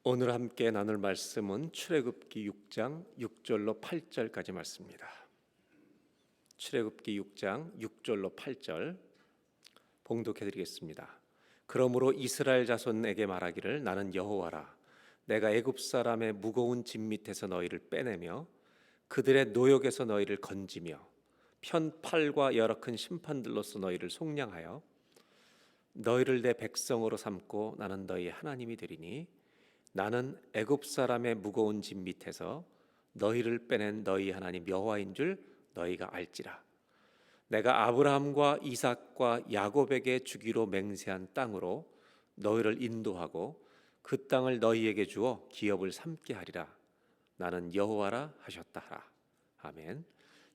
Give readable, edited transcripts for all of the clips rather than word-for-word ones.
오늘 함께 나눌 말씀은 출애굽기 6장 6절로 8절까지 말씀입니다. 출애굽기 6장 6절로 8절 봉독해 드리겠습니다. 그러므로 이스라엘 자손에게 말하기를 나는 여호와라. 내가 애굽 사람의 무거운 짐 밑에서 너희를 빼내며 그들의 노역에서 너희를 건지며 편팔과 여러 큰 심판들로서 너희를 속량하여 너희를 내 백성으로 삼고 나는 너희의 하나님이 되리니 나는 애굽 사람의 무거운 짐 밑에서 너희를 빼낸 너희 하나님 여호와인 줄 너희가 알지라. 내가 아브라함과 이삭과 야곱에게 주기로 맹세한 땅으로 너희를 인도하고 그 땅을 너희에게 주어 기업을 삼게 하리라. 나는 여호와라 하셨다 하라. 아멘.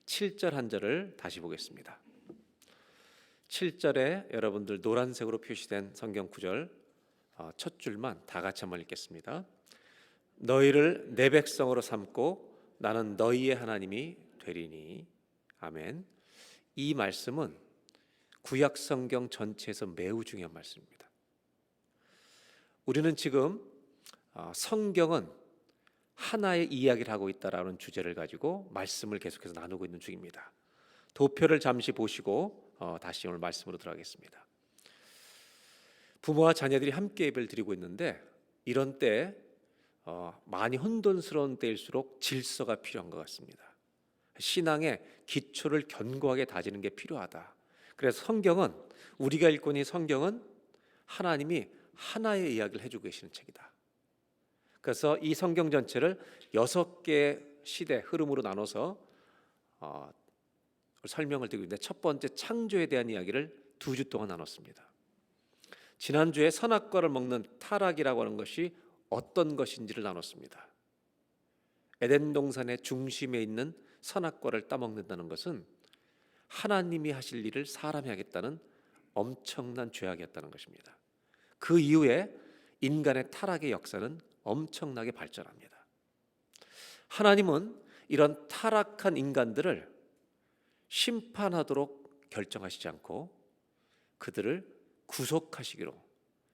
7절 한 절을 다시 보겠습니다. 7절에 여러분들 노란색으로 표시된 성경 구절 첫 줄만 다 같이 한번 읽겠습니다. 너희를 내 백성으로 삼고 나는 너희의 하나님이 되리니. 아멘. 이 말씀은 구약 성경 전체에서 매우 중요한 말씀입니다. 우리는 지금 성경은 하나의 이야기를 하고 있다라는 주제를 가지고 말씀을 계속해서 나누고 있는 중입니다. 도표를 잠시 보시고 다시 오늘 말씀으로 들어가겠습니다. 부모와 자녀들이 함께 예배를 드리고 있는데 이런 때 많이 혼돈스러운 때일수록 질서가 필요한 것 같습니다. 신앙의 기초를 견고하게 다지는 게 필요하다. 그래서 성경은 우리가 읽고 있는 성경은 하나님이 하나의 이야기를 해주고 계시는 책이다. 그래서 이 성경 전체를 6개의 시대 흐름으로 나눠서 설명을 드리고 있는데 첫 번째 창조에 대한 이야기를 2주 동안 나눴습니다. 지난주에 선악과를 먹는 타락이라고 하는 것이 어떤 것인지를 나눴습니다. 에덴 동산의 중심에 있는 선악과를 따먹는다는 것은 하나님이 하실 일을 사람이 하겠다는 엄청난 죄악이었다는 것입니다. 그 이후에 인간의 타락의 역사는 엄청나게 발전합니다. 하나님은 이런 타락한 인간들을 심판하도록 결정하시지 않고 그들을 구속하시기로,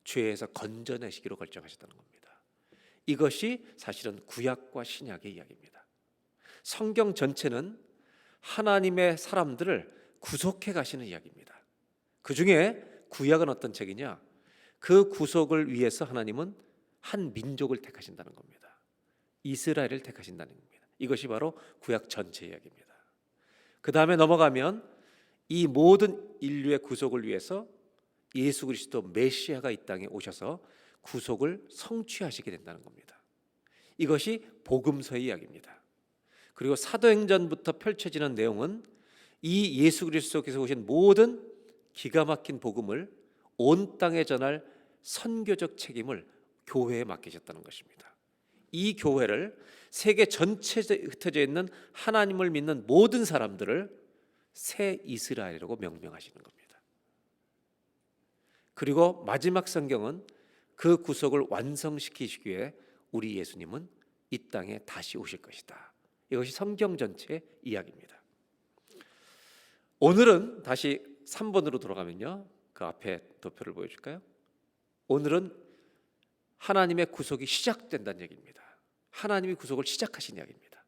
죄에서 건져내시기로 결정하셨다는 겁니다. 이것이 사실은 구약과 신약의 이야기입니다. 성경 전체는 하나님의 사람들을 구속해 가시는 이야기입니다. 그 중에 구약은 어떤 책이냐? 그 구속을 위해서 하나님은 한 민족을 택하신다는 겁니다. 이스라엘을 택하신다는 겁니다. 이것이 바로 구약 전체 이야기입니다. 그 다음에 넘어가면 이 모든 인류의 구속을 위해서 예수 그리스도 메시아가 이 땅에 오셔서 구속을 성취하시게 된다는 겁니다. 이것이 복음서의 이야기입니다. 그리고 사도행전부터 펼쳐지는 내용은 이 예수 그리스도께서 오신 모든 기가 막힌 복음을 온 땅에 전할 선교적 책임을 교회에 맡기셨다는 것입니다. 이 교회를 세계 전체에 흩어져 있는 하나님을 믿는 모든 사람들을 새 이스라엘이라고 명명하시는 겁니다. 그리고 마지막 성경은 그 구속을 완성시키시기 위해 우리 예수님은 이 땅에 다시 오실 것이다. 이것이 성경 전체의 이야기입니다. 오늘은 다시 3번으로 돌아가면요. 그 앞에 도표를 보여줄까요? 오늘은 하나님의 구속이 시작된다는 얘기입니다. 하나님이 구속을 시작하신 이야기입니다.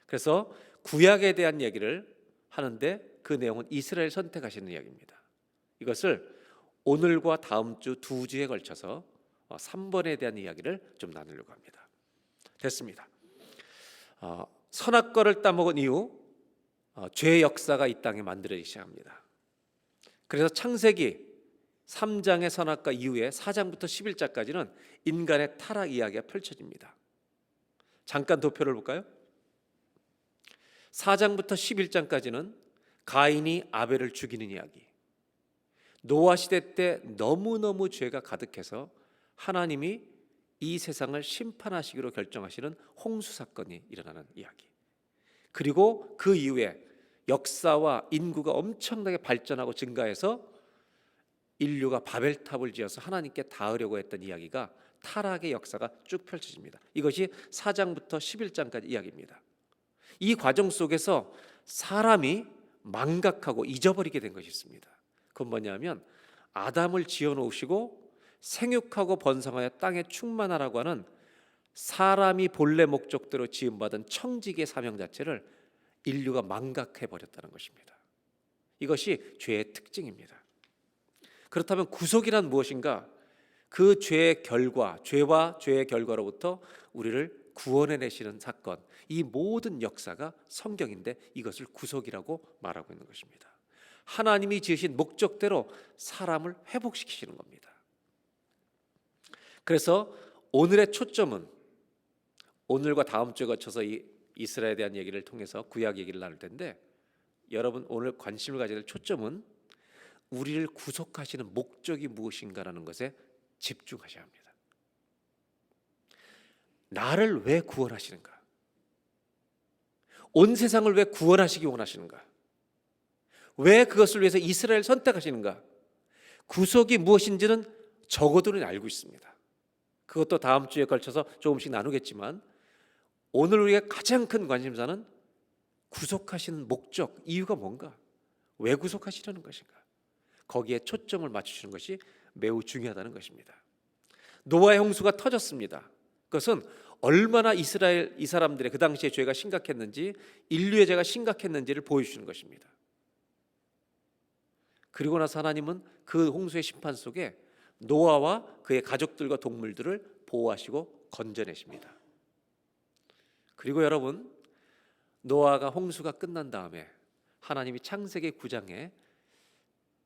그래서 구약에 대한 얘기를 하는데 그 내용은 이스라엘 선택하시는 이야기입니다. 이것을 오늘과 다음 주 2주에 걸쳐서 3번에 대한 이야기를 좀 나누려고 합니다. 됐습니다. 선악과를 따먹은 이후 죄의 역사가 이 땅에 만들어지기 시작합니다. 그래서 창세기 3장의 선악과 이후에 4장부터 11장까지는 인간의 타락 이야기가 펼쳐집니다. 잠깐 도표를 볼까요? 4장부터 11장까지는 가인이 아벨을 죽이는 이야기. 노아 시대 때 너무너무 죄가 가득해서 하나님이 이 세상을 심판하시기로 결정하시는 홍수 사건이 일어나는 이야기. 그리고 그 이후에 역사와 인구가 엄청나게 발전하고 증가해서 인류가 바벨탑을 지어서 하나님께 닿으려고 했던 이야기가 타락의 역사가 쭉 펼쳐집니다. 이것이 4장부터 11장까지 이야기입니다. 이 과정 속에서 사람이 망각하고 잊어버리게 된 것이 있습니다. 그건 뭐냐면 아담을 지어놓으시고 생육하고 번성하여 땅에 충만하라고 하는 사람이 본래 목적대로 지음받은 청지기의 사명 자체를 인류가 망각해 버렸다는 것입니다. 이것이 죄의 특징입니다. 그렇다면 구속이란 무엇인가? 그 죄의 결과, 죄와 죄의 결과로부터 우리를 구원해내시는 사건, 이 모든 역사가 성경인데 이것을 구속이라고 말하고 있는 것입니다. 하나님이 지으신 목적대로 사람을 회복시키시는 겁니다. 그래서 오늘의 초점은, 오늘과 다음 주에 거쳐서 이 이스라엘에 대한 얘기를 통해서 구약 얘기를 나눌 텐데, 여러분 오늘 관심을 가져야 될 초점은 우리를 구속하시는 목적이 무엇인가라는 것에 집중하셔야 합니다. 나를 왜 구원하시는가? 온 세상을 왜 구원하시기 원하시는가? 왜 그것을 위해서 이스라엘을 선택하시는가? 구속이 무엇인지는 적어도는 알고 있습니다. 그것도 다음 주에 걸쳐서 조금씩 나누겠지만, 오늘 우리가 가장 큰 관심사는 구속하시는 목적, 이유가 뭔가? 왜 구속하시려는 것인가? 거기에 초점을 맞추시는 것이 매우 중요하다는 것입니다. 노아의 홍수가 터졌습니다. 그것은 얼마나 이스라엘 이 사람들의 그 당시의 죄가 심각했는지, 인류의 죄가 심각했는지를 보여주시는 것입니다. 그리고 나서 하나님은 그 홍수의 심판 속에 노아와 그의 가족들과 동물들을 보호하시고 건져내십니다. 그리고 여러분, 노아가 홍수가 끝난 다음에 하나님이 창세기 9장에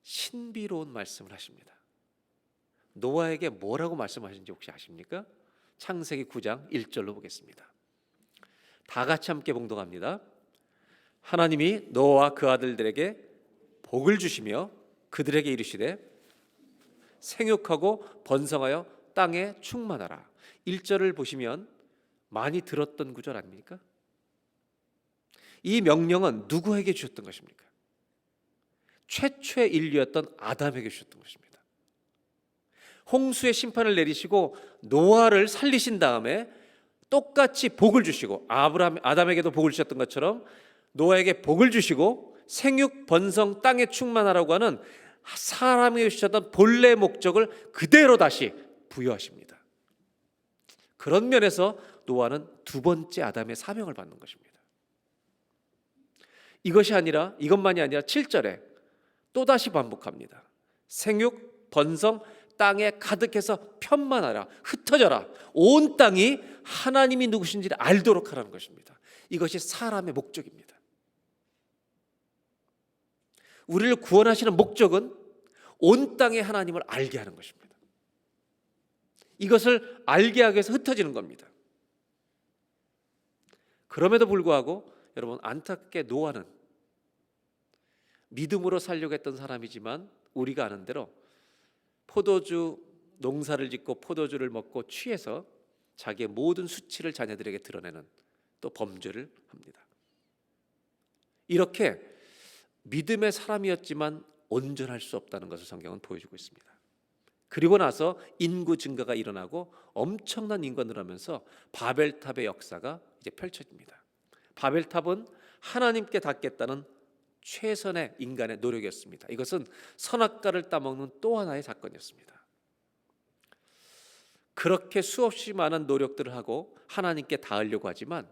신비로운 말씀을 하십니다. 노아에게 뭐라고 말씀하신지 혹시 아십니까? 창세기 9장 1절로 보겠습니다. 다 같이 함께 봉독합니다. 하나님이 노아와 그 아들들에게 복을 주시며 그들에게 이르시되 생육하고 번성하여 땅에 충만하라. 1절을 보시면 많이 들었던 구절 아닙니까? 이 명령은 누구에게 주셨던 것입니까? 최초의 인류였던 아담에게 주셨던 것입니다. 홍수의 심판을 내리시고 노아를 살리신 다음에 똑같이 복을 주시고, 아담에게도 복을 주셨던 것처럼 노아에게 복을 주시고 생육 번성 땅에 충만하라고 하는 사람에게 주셨던 본래 목적을 그대로 다시 부여하십니다. 그런 면에서 노아는 두 번째 아담의 사명을 받는 것입니다. 이것만이 아니라 7절에 또다시 반복합니다. 생육 번성 땅에 가득해서 편만하라, 흩어져라. 온 땅이 하나님이 누구신지를 알도록 하라는 것입니다. 이것이 사람의 목적입니다. 우리를 구원하시는 목적은 온 땅에 하나님을 알게 하는 것입니다. 이것을 알게 하기 위해서 흩어지는 겁니다. 그럼에도 불구하고 여러분, 안타깝게 노아는 믿음으로 살려고 했던 사람이지만 우리가 아는 대로 포도주 농사를 짓고 포도주를 먹고 취해서 자기의 모든 수치를 자녀들에게 드러내는 또 범죄를 합니다. 이렇게 믿음의 사람이었지만 온전할 수 없다는 것을 성경은 보여주고 있습니다. 그리고 나서 인구 증가가 일어나고 엄청난 인구가 늘어나면서 바벨탑의 역사가 이제 펼쳐집니다. 바벨탑은 하나님께 닿겠다는 최선의 인간의 노력이었습니다. 이것은 선악과를 따먹는 또 하나의 사건이었습니다. 그렇게 수없이 많은 노력들을 하고 하나님께 닿으려고 하지만,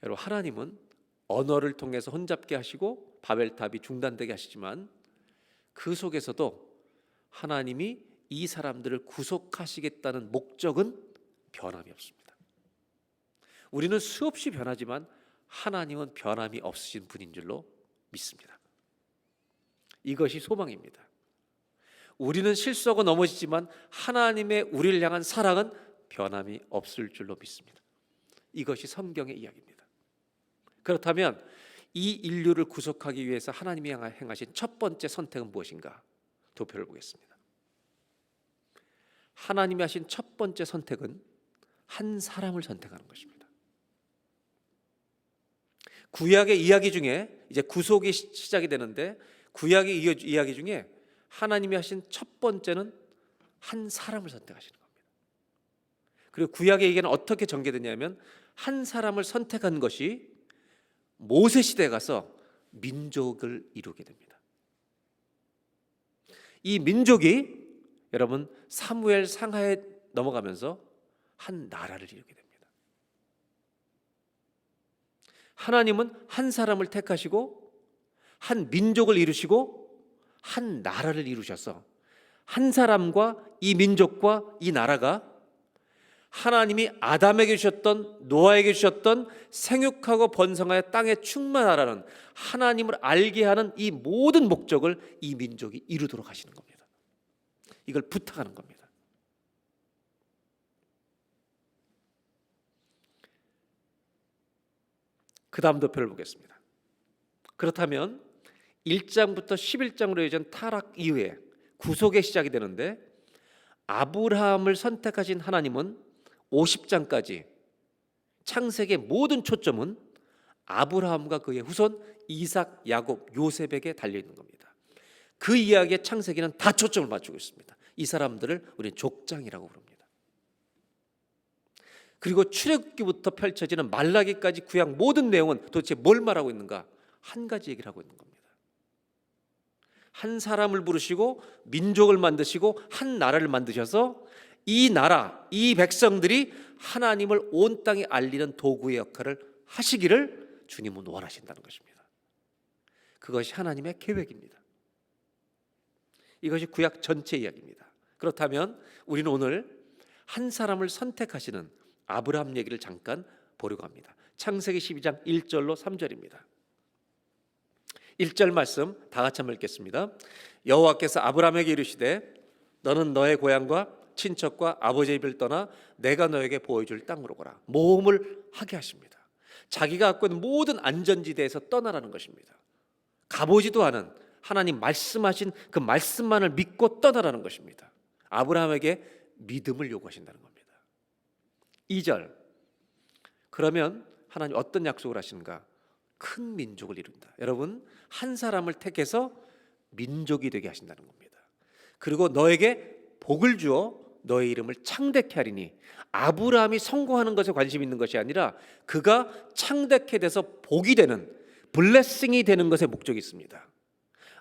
여러분, 하나님은 언어를 통해서 혼잡게 하시고 바벨탑이 중단되게 하시지만 그 속에서도 하나님이 이 사람들을 구속하시겠다는 목적은 변함이 없습니다. 우리는 수없이 변하지만 하나님은 변함이 없으신 분인 줄로 믿습니다. 이것이 소망입니다. 우리는 실수하고 넘어지지만 하나님의 우리를 향한 사랑은 변함이 없을 줄로 믿습니다. 이것이 성경의 이야기입니다. 그렇다면 이 인류를 구속하기 위해서 하나님이 행하신 첫 번째 선택은 무엇인가? 도표를 보겠습니다. 하나님이 하신 첫 번째 선택은 한 사람을 선택하는 것입니다. 구약의 이야기 중에 이제 구속이 시작이 되는데, 구약의 이야기 중에 하나님이 하신 첫 번째는 한 사람을 선택하시는 겁니다. 그리고 구약의 얘기는 어떻게 전개되냐면, 한 사람을 선택한 것이 모세 시대에 가서 민족을 이루게 됩니다. 이 민족이 여러분 사무엘 상하에 넘어가면서 한 나라를 이루게 됩니다. 하나님은 한 사람을 택하시고 한 민족을 이루시고 한 나라를 이루셔서 한 사람과 이 민족과 이 나라가 하나님이 아담에게 주셨던, 노아에게 주셨던 생육하고 번성하여 땅에 충만하라는 하나님을 알게 하는 이 모든 목적을 이 민족이 이루도록 하시는 겁니다. 이걸 부탁하는 겁니다. 그 다음 도표를 보겠습니다. 그렇다면 1장부터 11장으로 이어진 타락 이후에 구속의 시작이 되는데, 아브라함을 선택하신 하나님은 50장까지 창세기의 모든 초점은 아브라함과 그의 후손 이삭, 야곱, 요셉에게 달려있는 겁니다. 그 이야기의 창세기는 다 초점을 맞추고 있습니다. 이 사람들을 우리는 족장이라고 부릅니다. 그리고 출애굽기부터 펼쳐지는 말라기까지 구약 모든 내용은 도대체 뭘 말하고 있는가? 한 가지 얘기를 하고 있는 겁니다. 한 사람을 부르시고 민족을 만드시고 한 나라를 만드셔서 이 나라, 이 백성들이 하나님을 온 땅에 알리는 도구의 역할을 하시기를 주님은 원하신다는 것입니다. 그것이 하나님의 계획입니다. 이것이 구약 전체 이야기입니다. 그렇다면 우리는 오늘 한 사람을 선택하시는 아브라함 얘기를 잠깐 보려고 합니다. 창세기 12장 1절로 3절입니다. 1절 말씀 다 같이 한번 읽겠습니다. 여호와께서 아브라함에게 이르시되 너는 너의 고향과 친척과 아버지의 집을 떠나 내가 너에게 보여줄 땅으로 가라. 모험을 하게 하십니다. 자기가 갖고 있는 모든 안전지대에서 떠나라는 것입니다. 가보지도 않은 하나님 말씀하신 그 말씀만을 믿고 떠나라는 것입니다. 아브라함에게 믿음을 요구하신다는 겁니다. 2절, 그러면 하나님 어떤 약속을 하시는가? 큰 민족을 이룬다. 여러분, 한 사람을 택해서 민족이 되게 하신다는 겁니다. 그리고 너에게 복을 주어 너의 이름을 창대케 하리니, 아브라함이 성공하는 것에 관심 있는 것이 아니라 그가 창대케 돼서 복이 되는, 블레싱이 되는 것에 목적이 있습니다.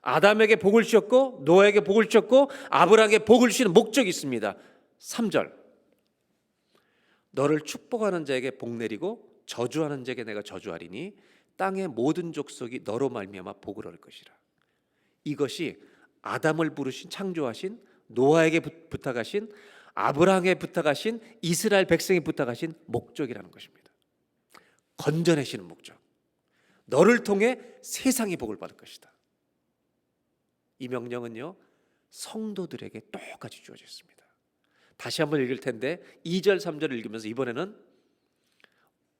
아담에게 복을 주셨고 노아에게 복을 주셨고 아브라함에게 복을 주시는 목적이 있습니다. 3절, 너를 축복하는 자에게 복 내리고 저주하는 자에게 내가 저주하리니 땅의 모든 족속이 너로 말미암아 복을 얻을 것이라. 이것이 아담을 부르신, 창조하신, 노아에게 부탁하신, 아브라함에게 부탁하신, 이스라엘 백성에 부탁하신 목적이라는 것입니다. 건져내시는 목적. 너를 통해 세상이 복을 받을 것이다. 이 명령은요, 성도들에게 똑같이 주어져 있습니다. 다시 한번 읽을 텐데 2절 3절을 읽으면서 이번에는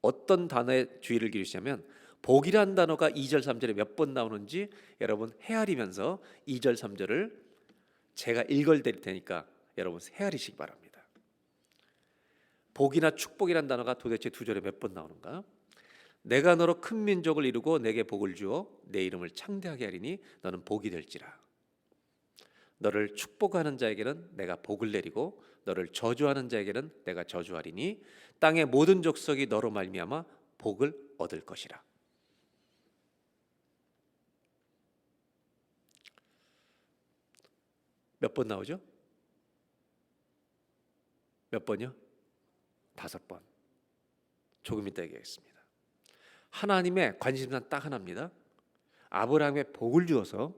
어떤 단어에 주의를 기울이시냐면, 복이라는 단어가 2절 3절에 몇 번 나오는지 여러분 헤아리면서 2절 3절을 제가 읽어드릴 테니까 여러분 헤아리시기 바랍니다. 복이나 축복이라는 단어가 도대체 2절에 몇 번 나오는가? 내가 너로 큰 민족을 이루고 내게 복을 주어 내 이름을 창대하게 하리니 너는 복이 될지라. 너를 축복하는 자에게는 내가 복을 내리고 너를 저주하는 자에게는 내가 저주하리니 땅의 모든 족속이 너로 말미암아 복을 얻을 것이라. 몇 번 나오죠? 몇 번이요? 5번. 조금 이따 얘기하겠습니다. 하나님의 관심사는 딱 하나입니다. 아브라함에 복을 주어서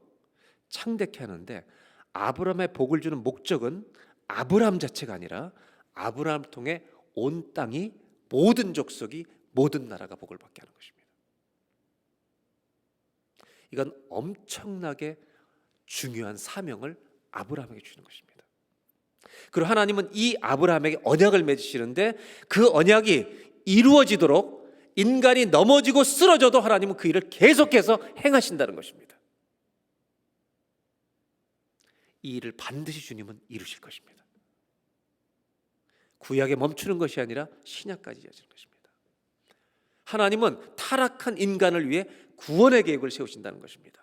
창대케 하는데, 아브라함에 복을 주는 목적은 아브라함 자체가 아니라 아브라함을 통해 온 땅이, 모든 족속이, 모든 나라가 복을 받게 하는 것입니다. 이건 엄청나게 중요한 사명을 아브라함에게 주는 것입니다. 그리고 하나님은 이 아브라함에게 언약을 맺으시는데, 그 언약이 이루어지도록 인간이 넘어지고 쓰러져도 하나님은 그 일을 계속해서 행하신다는 것입니다. 이 일을 반드시 주님은 이루실 것입니다. 구약에 멈추는 것이 아니라 신약까지 이어지는 것입니다. 하나님은 타락한 인간을 위해 구원의 계획을 세우신다는 것입니다.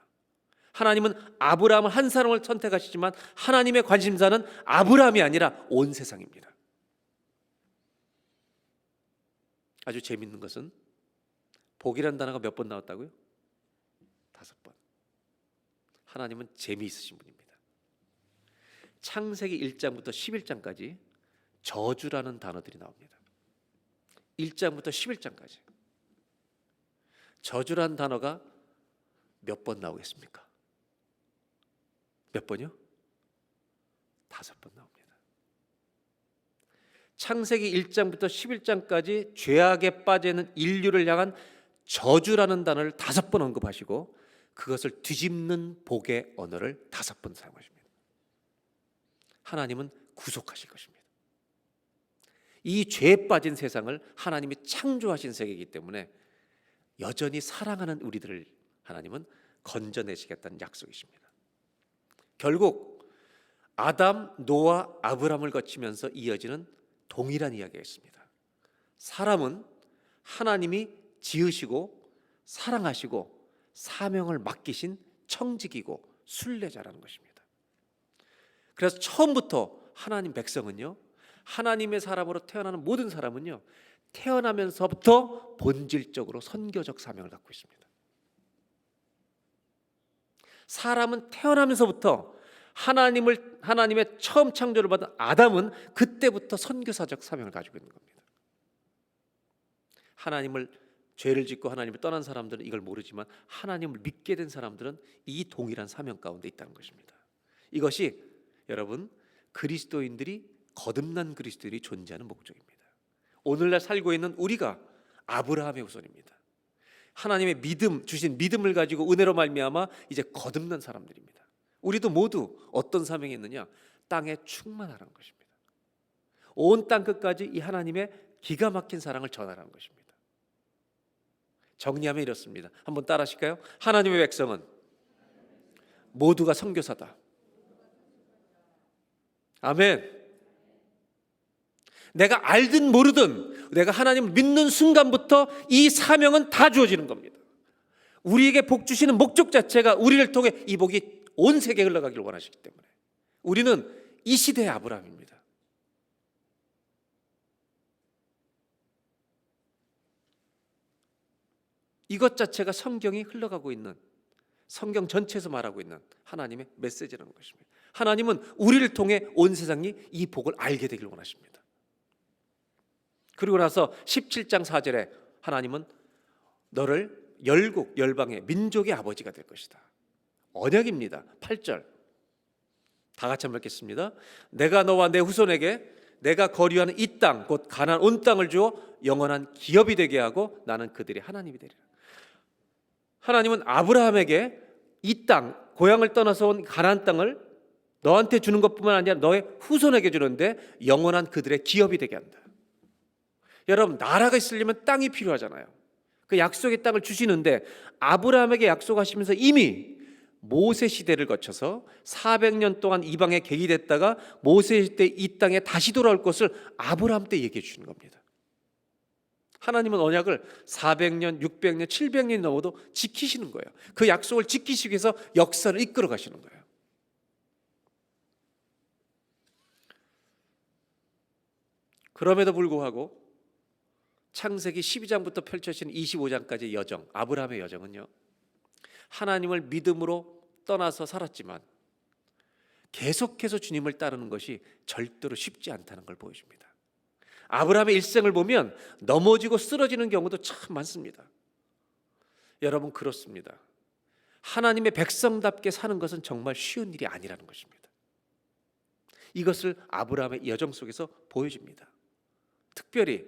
하나님은 아브라함을 한 사람을 선택하시지만 하나님의 관심사는 아브라함이 아니라 온 세상입니다. 아주 재밌는 것은 복이라는 단어가 몇 번 나왔다고요? 5번. 하나님은 재미있으신 분입니다. 창세기 1장부터 11장까지 저주라는 단어들이 나옵니다. 1장부터 11장까지 저주라는 단어가 몇 번 나오겠습니까? 몇 번이요? 5번 나옵니다. 창세기 1장부터 11장까지 죄악에 빠져 있는 인류를 향한 저주라는 단어를 5번 언급하시고 그것을 뒤집는 복의 언어를 5번 사용하십니다. 하나님은 구속하실 것입니다. 이 죄에 빠진 세상을 하나님이 창조하신 세계이기 때문에 여전히 사랑하는 우리들을 하나님은 건져내시겠다는 약속이십니다. 결국 아담, 노아, 아브람을 거치면서 이어지는 동일한 이야기가 있습니다. 사람은 하나님이 지으시고 사랑하시고 사명을 맡기신 청직이고 순례자라는 것입니다. 그래서 처음부터 하나님 백성은요, 하나님의 사람으로 태어나는 모든 사람은요, 태어나면서부터 본질적으로 선교적 사명을 갖고 있습니다. 사람은 태어나면서부터 하나님의 처음 창조를 받은 아담은 그때부터 선교사적 사명을 가지고 있는 겁니다. 죄를 짓고 하나님을 떠난 사람들은 이걸 모르지만 하나님을 믿게 된 사람들은 이 동일한 사명 가운데 있다는 것입니다. 이것이 여러분 그리스도인들이 거듭난 그리스도인이 존재하는 목적입니다. 오늘날 살고 있는 우리가 아브라함의 후손입니다. 하나님의 믿음 주신 믿음을 가지고 은혜로 말미암아 이제 거듭난 사람들입니다. 우리도 모두 어떤 사명이 있느냐? 땅에 충만하라는 것입니다. 온 땅 끝까지 이 하나님의 기가 막힌 사랑을 전하라는 것입니다. 정리하면 이렇습니다. 한번 따라 하실까요? 하나님의 백성은 모두가 선교사다. 아멘. 내가 알든 모르든 내가 하나님을 믿는 순간부터 이 사명은 다 주어지는 겁니다. 우리에게 복 주시는 목적 자체가 우리를 통해 이 복이 온 세계에 흘러가기를 원하시기 때문에 우리는 이 시대의 아브라함입니다. 이것 자체가 성경이 흘러가고 있는, 성경 전체에서 말하고 있는 하나님의 메시지라는 것입니다. 하나님은 우리를 통해 온 세상이 이 복을 알게 되길 원하십니다. 그리고 나서 17장 4절에 하나님은 너를 열국 열방의 민족의 아버지가 될 것이다. 언약입니다. 8절 다 같이 한번 읽겠습니다. 내가 너와 내 후손에게 내가 거류하는 이 땅 곧 가나안 온 땅을 주어 영원한 기업이 되게 하고 나는 그들의 하나님이 되리라. 하나님은 아브라함에게 이 땅, 고향을 떠나서 온 가나안 땅을 너한테 주는 것뿐만 아니라 너의 후손에게 주는데 영원한 그들의 기업이 되게 한다. 여러분, 나라가 있으려면 땅이 필요하잖아요. 그 약속의 땅을 주시는데 아브라함에게 약속하시면서 이미 모세 시대를 거쳐서 400년 동안 이방에 갱이됐다가 모세 시대 이 땅에 다시 돌아올 것을 아브라함 때 얘기해 주시는 겁니다. 하나님은 언약을 400년, 600년, 700년이 넘어도 지키시는 거예요. 그 약속을 지키시기 위해서 역사를 이끌어 가시는 거예요. 그럼에도 불구하고 창세기 12장부터 펼쳐지는 25장까지의 여정, 아브라함의 여정은요, 하나님을 믿음으로 떠나서 살았지만 계속해서 주님을 따르는 것이 절대로 쉽지 않다는 걸 보여줍니다. 아브라함의 일생을 보면 넘어지고 쓰러지는 경우도 참 많습니다. 여러분, 그렇습니다. 하나님의 백성답게 사는 것은 정말 쉬운 일이 아니라는 것입니다. 이것을 아브라함의 여정 속에서 보여줍니다. 특별히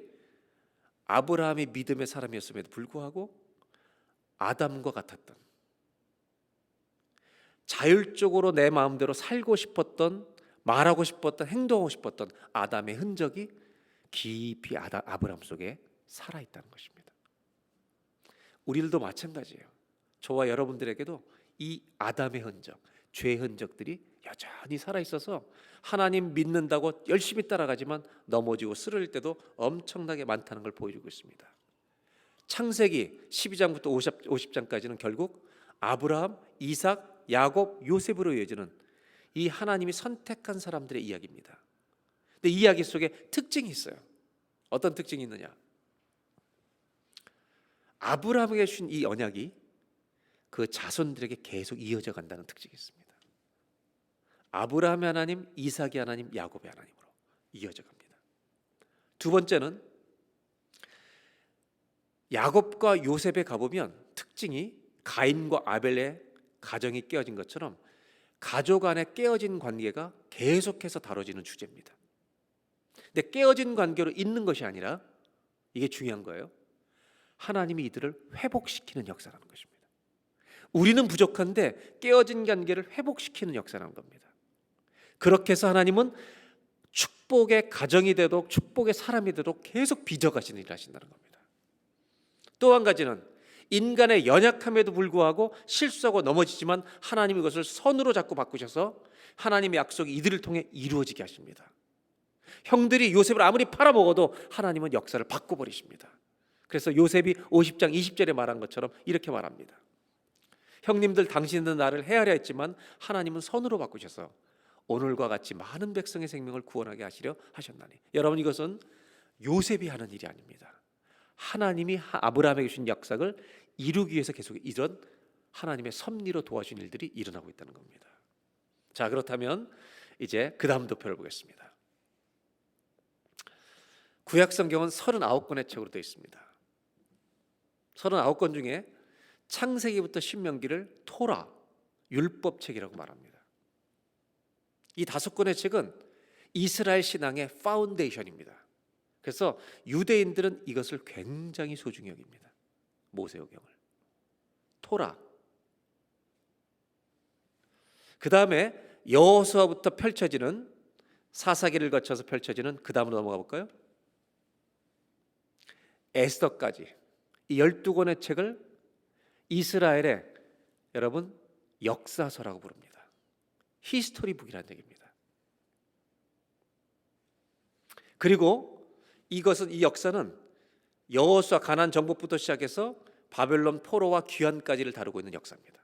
아브라함이 믿음의 사람이었음에도 불구하고 아담과 같았던, 자율적으로 내 마음대로 살고 싶었던, 말하고 싶었던, 행동하고 싶었던 아담의 흔적이 깊이 아브라함 속에 살아있다는 것입니다. 우리들도 마찬가지예요. 저와 여러분들에게도 이 아담의 흔적, 죄의 흔적들이 여전히 살아있어서 하나님 믿는다고 열심히 따라가지만 넘어지고 쓰러질 때도 엄청나게 많다는 걸 보여주고 있습니다. 창세기 12장부터 50장까지는 결국 아브라함, 이삭, 야곱, 요셉으로 이어지는 이 하나님이 선택한 사람들의 이야기입니다. 근데 이 이야기 속에 특징이 있어요. 어떤 특징이 있느냐? 아브라함에게 주신 이 언약이 그 자손들에게 계속 이어져 간다는 특징이 있습니다. 아브라함의 하나님, 이삭의 하나님, 야곱의 하나님으로 이어져 갑니다. 두 번째는 야곱과 요셉에 가보면 특징이 가인과 아벨의 가정이 깨어진 것처럼 가족 안에 깨어진 관계가 계속해서 다뤄지는 주제입니다. 근데 깨어진 관계로 있는 것이 아니라 이게 중요한 거예요. 하나님이 이들을 회복시키는 역사라는 것입니다. 우리는 부족한데 깨어진 관계를 회복시키는 역사라는 겁니다. 그렇게 해서 하나님은 축복의 가정이 되도록 축복의 사람이 되도록 계속 빚어가시는 일을 하신다는 겁니다. 또 한 가지는 인간의 연약함에도 불구하고 실수하고 넘어지지만 하나님이 그것을 선으로 자꾸 바꾸셔서 하나님의 약속이 이들을 통해 이루어지게 하십니다. 형들이 요셉을 아무리 팔아먹어도 하나님은 역사를 바꿔버리십니다. 그래서 요셉이 50장 20절에 말한 것처럼 이렇게 말합니다. 형님들 당신은 나를 헤아려 했지만 하나님은 선으로 바꾸셔서 오늘과 같이 많은 백성의 생명을 구원하게 하시려 하셨나니. 여러분, 이것은 요셉이 하는 일이 아닙니다. 하나님이 아브라함에게 주신 약속을 이루기 위해서 계속 이런 하나님의 섭리로 도와준 일들이 일어나고 있다는 겁니다. 자, 그렇다면 이제 그 다음 도표를 보겠습니다. 구약 성경은 39권의 책으로 되어 있습니다. 39권 중에 창세기부터 신명기를 토라, 율법책이라고 말합니다. 이 5권의 책은 이스라엘 신앙의 파운데이션입니다. 그래서 유대인들은 이것을 굉장히 소중히 여깁니다. 모세오경을, 토라. 그 다음에 여호수아부터 펼쳐지는 사사기를 거쳐서 펼쳐지는 그 다음으로 넘어가 볼까요? 에스더까지 이 12권의 책을 이스라엘의 여러분 역사서라고 부릅니다. 히스토리북이라는 얘기입니다. 그리고 이것은 이 역사는 여호수아 가나안 정복부터 시작해서 바벨론 포로와 귀환까지를 다루고 있는 역사입니다.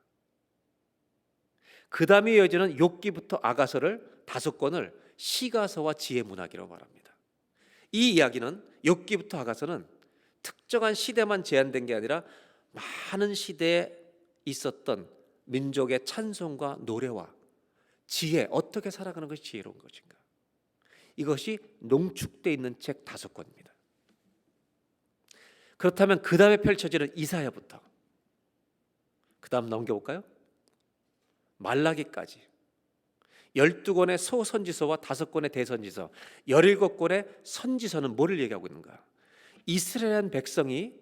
그 다음에 이어지는 욥기부터 아가서를 5권을 시가서와 지혜문학이라고 말합니다. 이 이야기는 욥기부터 아가서는 특정한 시대만 제한된 게 아니라 많은 시대에 있었던 민족의 찬송과 노래와 지혜, 어떻게 살아가는 것이 지혜로운 것인가, 이것이 농축되어 있는 책 5권입니다. 그렇다면 그 다음에 펼쳐지는 이사야부터 그 다음 넘겨볼까요? 말라기까지 12권의 소선지서와 5권의 대선지서, 17권의 선지서는 뭐를 얘기하고 있는가? 이스라엘 백성이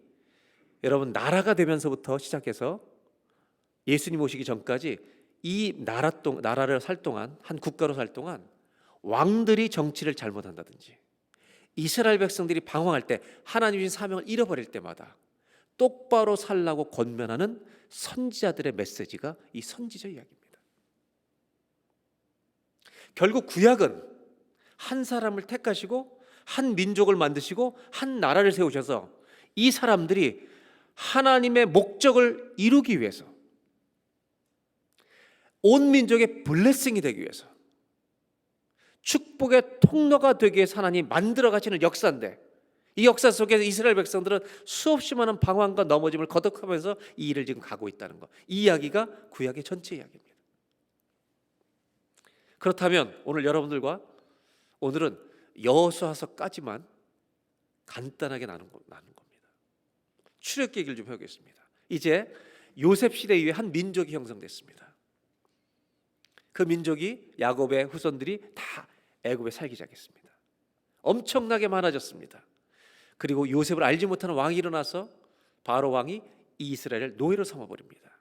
여러분 나라가 되면서부터 시작해서 예수님 오시기 전까지 이 나라를 살 동안, 한 국가로 살 동안 왕들이 정치를 잘못한다든지 이스라엘 백성들이 방황할 때 하나님 주신 사명을 잃어버릴 때마다 똑바로 살라고 권면하는 선지자들의 메시지가 이 선지자 이야기입니다. 결국 구약은 한 사람을 택하시고 한 민족을 만드시고 한 나라를 세우셔서 이 사람들이 하나님의 목적을 이루기 위해서, 온 민족의 블레싱이 되기 위해서, 축복의 통로가 되기 위해서 하나님 만들어 가시는 역사인데, 이 역사 속에서 이스라엘 백성들은 수없이 많은 방황과 넘어짐을 거듭하면서 이 일을 지금 가고 있다는 것, 이 이야기가 구약의 전체 이야기입니다. 그렇다면 오늘 여러분들과 오늘은 여호수아서까지만 간단하게 나눈 겁니다. 출애굽기 얘기를 좀 해보겠습니다. 이제 요셉 시대 이후에 한 민족이 형성됐습니다. 그 민족이 야곱의 후손들이 다 애굽에 살기 시작했습니다. 엄청나게 많아졌습니다. 그리고 요셉을 알지 못하는 왕이 일어나서 바로 왕이 이 이스라엘을 노예로 삼아버립니다.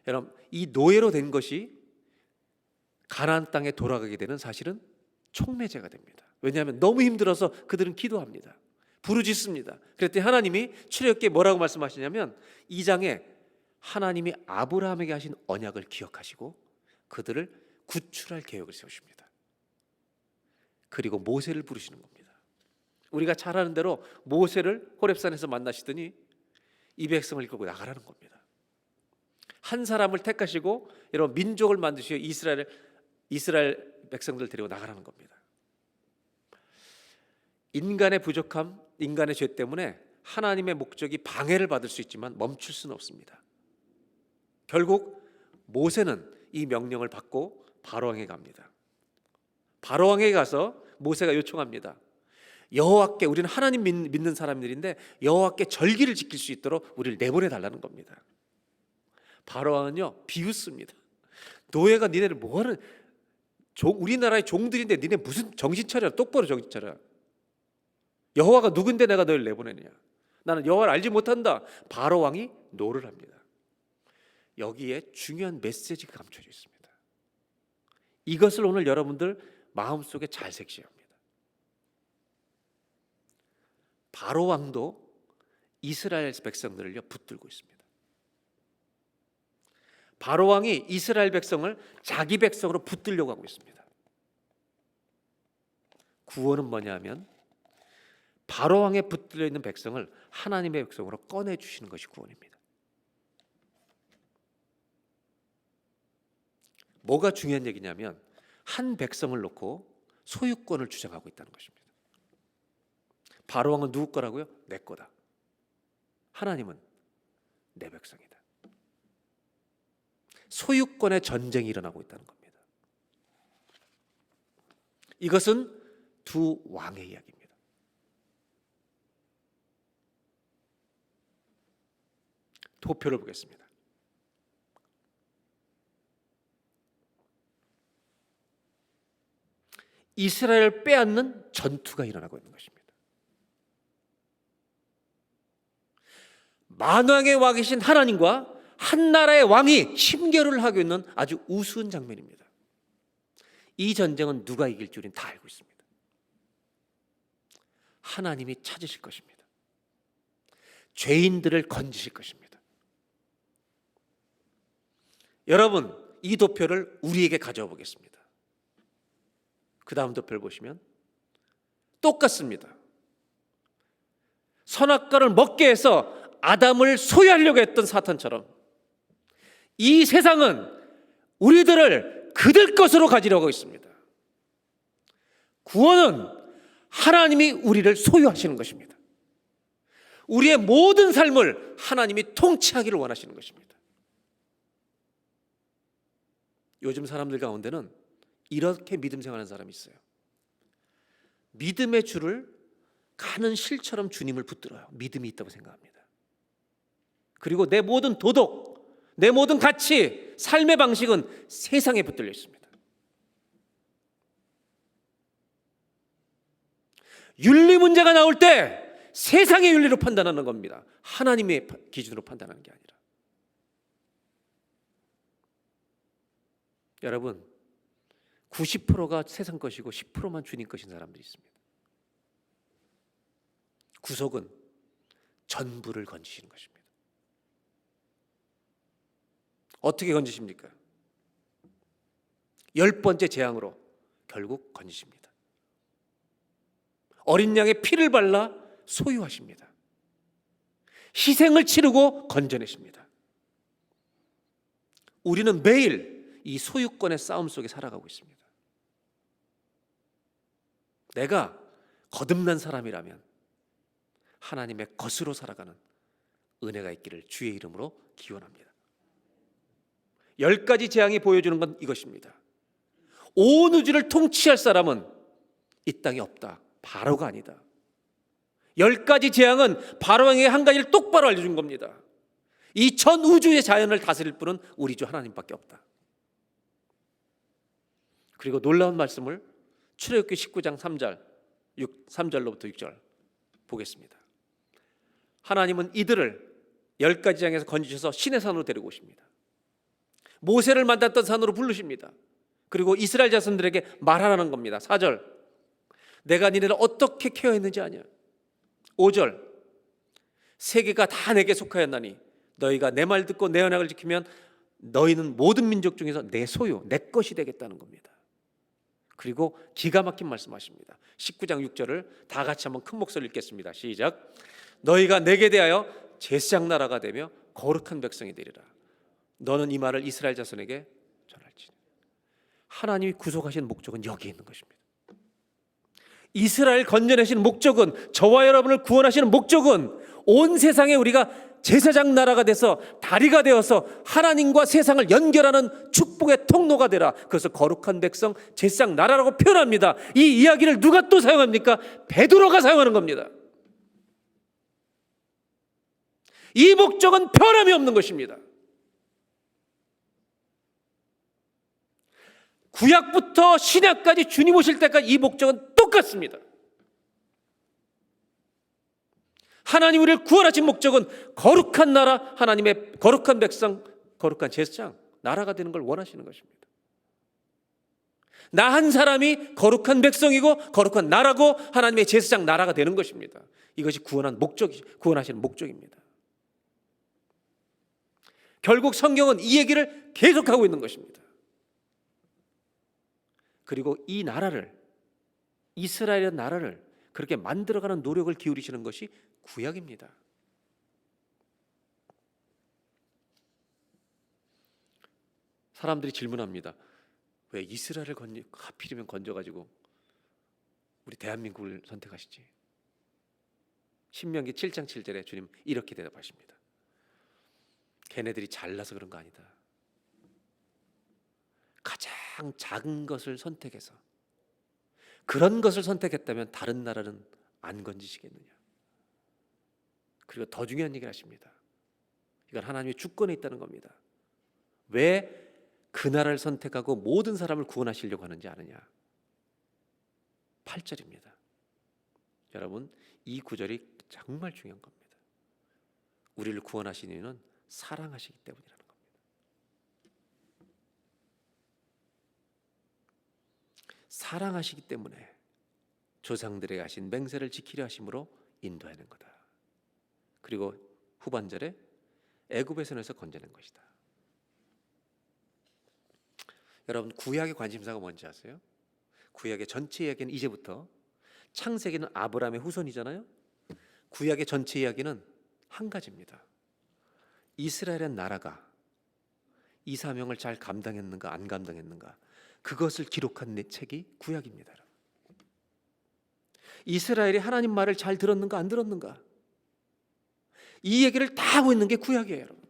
여러분, 이 노예로 된 것이 가나안 땅에 돌아가게 되는 사실은 촉매제가 됩니다. 왜냐하면 너무 힘들어서 그들은 기도합니다. 부르짖습니다. 그랬더니 하나님이 출애굽기에 뭐라고 말씀하시냐면 2장에 하나님이 아브라함에게 하신 언약을 기억하시고 그들을 구출할 계획을 세우십니다. 그리고 모세를 부르시는 겁니다. 우리가 잘 아는 대로 모세를 호렙산에서 만나시더니 이 백성을 이끌고 나가라는 겁니다. 한 사람을 택하시고 여러분 민족을 만드시고 이스라엘 백성들 데리고 나가라는 겁니다. 인간의 부족함, 인간의 죄 때문에 하나님의 목적이 방해를 받을 수 있지만 멈출 수는 없습니다. 결국 모세는 이 명령을 받고 바로왕에 갑니다. 바로왕에 가서 모세가 요청합니다. 여호와께, 우리는 하나님 믿는 사람들인데 여호와께 절기를 지킬 수 있도록 우리를 내보내 달라는 겁니다. 바로왕은요 비웃습니다. 노예가 니네를 뭐하는, 우리나라의 종들인데 니네 무슨 정신 차려, 똑바로 정신 차려. 여호와가 누군데 내가 너를 내보내느냐, 나는 여호와를 알지 못한다. 바로왕이 노를 합니다. 여기에 중요한 메시지가 감춰져 있습니다. 이것을 오늘 여러분들 마음속에 잘 새기셔야 합니다. 바로왕도 이스라엘 백성들을요 붙들고 있습니다. 바로왕이 이스라엘 백성을 자기 백성으로 붙들려고 하고 있습니다. 구원은 뭐냐면 바로왕에 붙들려 있는 백성을 하나님의 백성으로 꺼내주시는 것이 구원입니다. 뭐가 중요한 얘기냐면 한 백성을 놓고 소유권을 주장하고 있다는 것입니다. 바로왕은 누구 거라고요? 내 거다. 하나님은 내 백성이다. 소유권의 전쟁이 일어나고 있다는 겁니다. 이것은 두 왕의 이야기입니다. 도표를 보겠습니다. 이스라엘을 빼앗는 전투가 일어나고 있는 것입니다. 만왕의 왕이신 하나님과 한 나라의 왕이 심결을 하고 있는 아주 우스운 장면입니다. 이 전쟁은 누가 이길 줄은 다 알고 있습니다. 하나님이 찾으실 것입니다. 죄인들을 건지실 것입니다. 여러분, 이 도표를 우리에게 가져와 보겠습니다. 그 다음 도표를 보시면 똑같습니다. 선악과를 먹게 해서 아담을 소유하려고 했던 사탄처럼 이 세상은 우리들을 그들 것으로 가지려고 하고 있습니다. 구원은 하나님이 우리를 소유하시는 것입니다. 우리의 모든 삶을 하나님이 통치하기를 원하시는 것입니다. 요즘 사람들 가운데는 이렇게 믿음 생활하는 사람이 있어요. 믿음의 줄을 가는 실처럼 주님을 붙들어요. 믿음이 있다고 생각합니다. 그리고 내 모든 도덕, 내 모든 가치, 삶의 방식은 세상에 붙들려 있습니다. 윤리 문제가 나올 때 세상의 윤리로 판단하는 겁니다. 하나님의 기준으로 판단하는 게 아니라. 여러분, 90%가 세상 것이고 10%만 주님 것인 사람들이 있습니다. 구속은 전부를 건지시는 것입니다. 어떻게 건지십니까? 10번째 재앙으로 결국 건지십니다. 어린 양의 피를 발라 소유하십니다. 희생을 치르고 건져내십니다. 우리는 매일 이 소유권의 싸움 속에 살아가고 있습니다. 내가 거듭난 사람이라면 하나님의 것으로 살아가는 은혜가 있기를 주의 이름으로 기원합니다. 10가지 재앙이 보여주는 건 이것입니다. 온 우주를 통치할 사람은 이 땅에 없다. 바로가 아니다. 10가지 재앙은 바로에게 한 가지를 똑바로 알려준 겁니다. 이 전 우주의 자연을 다스릴 분은 우리 주 하나님밖에 없다. 그리고 놀라운 말씀을 출애굽기 19장 3절로부터 6절 보겠습니다. 하나님은 이들을 10가지 재앙에서 건지셔서 신의 산으로 데리고 오십니다. 모세를 만났던 산으로 부르십니다. 그리고 이스라엘 자손들에게 말하라는 겁니다. 4절, 내가 니네를 어떻게 케어했는지 아냐. 5절, 세계가 다 내게 속하였나니 너희가 내 말 듣고 내 언약을 지키면 너희는 모든 민족 중에서 내 소유, 내 것이 되겠다는 겁니다. 그리고 기가 막힌 말씀하십니다. 19장 6절을 다 같이 한번 큰 목소리로 읽겠습니다. 시작. 너희가 내게 대하여 제사장 나라가 되며 거룩한 백성이 되리라. 너는 이 말을 이스라엘 자손에게 전할지니. 하나님이 구속하시는 목적은 여기에 있는 것입니다. 이스라엘 건져내시는 목적은, 저와 여러분을 구원하시는 목적은 온 세상에 우리가 제사장 나라가 돼서 다리가 되어서 하나님과 세상을 연결하는 축복의 통로가 되라. 그래서 거룩한 백성, 제사장 나라라고 표현합니다. 이 이야기를 누가 또 사용합니까? 베드로가 사용하는 겁니다. 이 목적은 변함이 없는 것입니다. 구약부터 신약까지 주님 오실 때까지 이 목적은 똑같습니다. 하나님 우리를 구원하신 목적은 거룩한 나라, 하나님의 거룩한 백성, 거룩한 제사장, 나라가 되는 걸 원하시는 것입니다. 나 한 사람이 거룩한 백성이고 거룩한 나라고 하나님의 제사장 나라가 되는 것입니다. 이것이 구원하시는 목적입니다. 결국 성경은 이 얘기를 계속하고 있는 것입니다. 그리고 이 나라를, 이스라엘의 나라를 그렇게 만들어가는 노력을 기울이시는 것이 구약입니다. 사람들이 질문합니다. 왜 이스라엘을 하필이면 건져가지고 우리 대한민국을 선택하시지? 신명기 7장 7절에 주님 이렇게 대답하십니다. 걔네들이 잘나서 그런 거 아니다. 가장 작은 것을 선택해서, 그런 것을 선택했다면 다른 나라는 안 건지시겠느냐. 그리고 더 중요한 얘기를 하십니다. 이건 하나님의 주권에 있다는 겁니다. 왜 그 나라를 선택하고 모든 사람을 구원하시려고 하는지 아느냐. 8절입니다. 여러분, 이 구절이 정말 중요한 겁니다. 우리를 구원하신 이유는 사랑하시기 때문이라는 겁니다. 사랑하시기 때문에 조상들에게 하신 맹세를 지키려 하심으로 인도하는 거다. 그리고 후반절에 애굽의 손에서 건져낸 것이다. 여러분, 구약의 관심사가 뭔지 아세요? 구약의 전체 이야기는 이제부터, 창세기는 아브라함의 후손이잖아요. 구약의 전체 이야기는 한 가지입니다. 이스라엘의 나라가 이 사명을 잘 감당했는가 안 감당했는가, 그것을 기록한 책이 구약입니다. 이스라엘이 하나님 말을 잘 들었는가 안 들었는가, 이 얘기를 다 하고 있는 게 구약이에요. 여러분,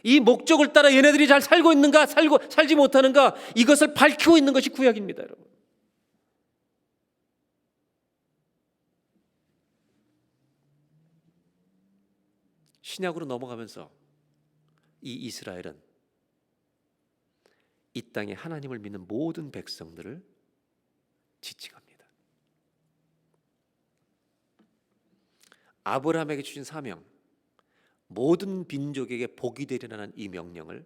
이 목적을 따라 얘네들이 잘 살고 있는가 살지 못하는가, 이것을 밝히고 있는 것이 구약입니다. 여러분, 신약으로 넘어가면서 이 이스라엘은 이 땅에 하나님을 믿는 모든 백성들을 지칭합니다. 아브라함에게 주신 사명, 모든 민족에게 복이 되리라는 이 명령을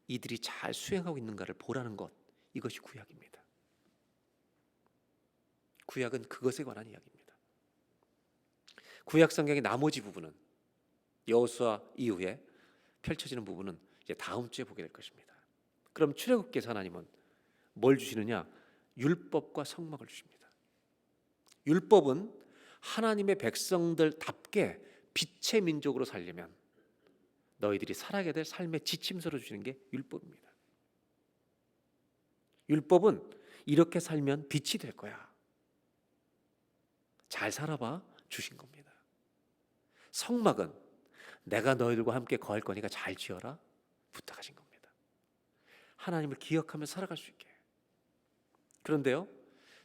이들이 잘 수행하고 있는가를 보라는 것, 이것이 구약입니다. 구약은 그것에 관한 이야기입니다. 구약 성경의 나머지 부분은, 여호수아 이후에 펼쳐지는 부분은 이제 다음 주에 보게 될 것입니다. 그럼 출애굽기에서 하나님은 뭘 주시느냐? 율법과 성막을 주십니다. 율법은 하나님의 백성들답게 빛의 민족으로 살려면 너희들이 살아가야 될 삶의 지침서를 주시는 게 율법입니다. 율법은 이렇게 살면 빛이 될 거야, 잘 살아봐 주신 겁니다. 성막은 내가 너희들과 함께 거할 거니까 잘 지어라 부탁하신 겁니다. 하나님을 기억하며 살아갈 수 있게. 그런데요,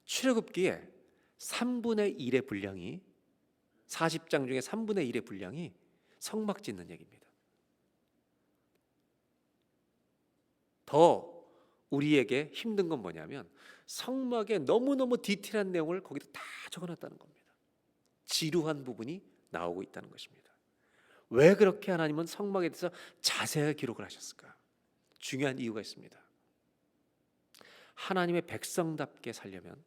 출애굽기에 3분의 1의 분량이, 40장 중에 3분의 1의 분량이 성막 짓는 얘기입니다. 더 우리에게 힘든 건 뭐냐면 성막에 너무너무 디테일한 내용을 거기다 다 적어놨다는 겁니다. 지루한 부분이 나오고 있다는 것입니다. 왜 그렇게 하나님은 성막에 대해서 자세하게 기록을 하셨을까? 중요한 이유가 있습니다. 하나님의 백성답게 살려면